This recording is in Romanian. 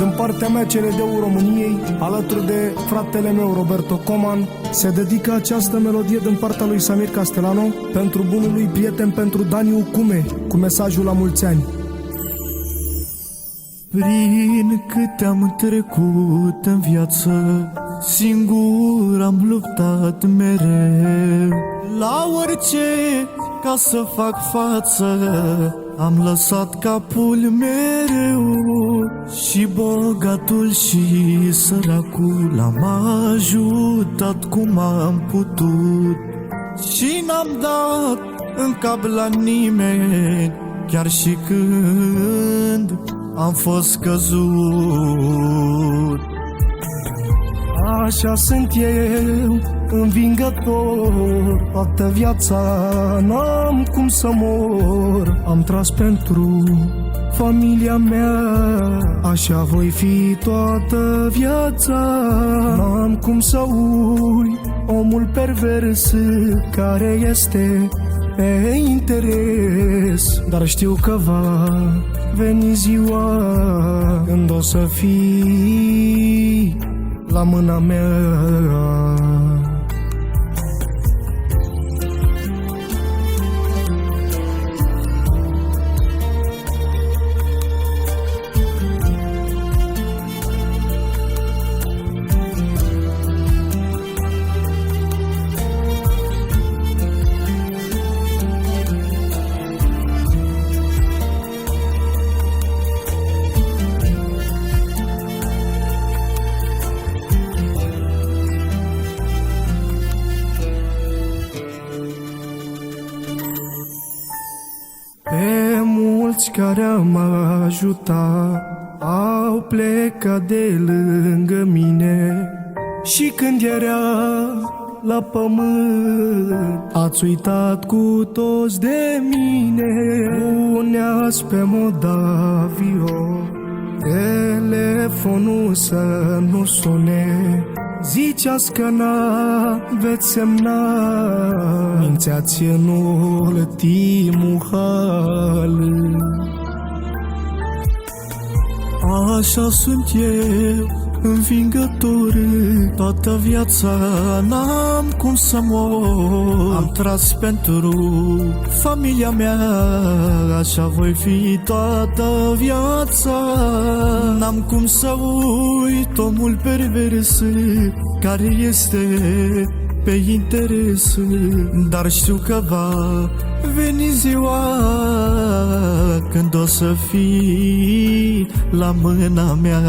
Din partea mea, CND-ul României, alături de fratele meu Roberto Coman, se dedică această melodie din partea lui Samir Castelano pentru bunul lui prieten, pentru Dani Ucume, cu mesajul la mulți ani. Prin câte am trecut în viață, singur am luptat mereu. La orice, ca să fac față, am lăsat capul mereu. Și bogatul și săracul am ajutat cum am putut. Și n-am dat în cap la nimeni, chiar și când am fost căzut. Așa sunt eu, învingător, toată viața n-am cum să mor. Am tras pentru familia mea, așa voi fi toată viața. N-am cum să uit omul pervers care este pe interes, dar știu că va veni ziua când o să fii la mâna mea. Pe mulți care am ajutat au plecat de lângă mine, și când era la pământ ați uitat cu toți de mine. Puneați pe Modavio telefonul să nu sune, ziceați că n-aveți semnal, mințeați în ultimul hal. Așa sunt eu, învingător, toată viața n-am cum să mor. Am tras pentru familia mea, așa voi fi toată viața. N-am cum să uit omul pervers care este pe interes, dar știu că va veni ziua când o să fii la mâna mea.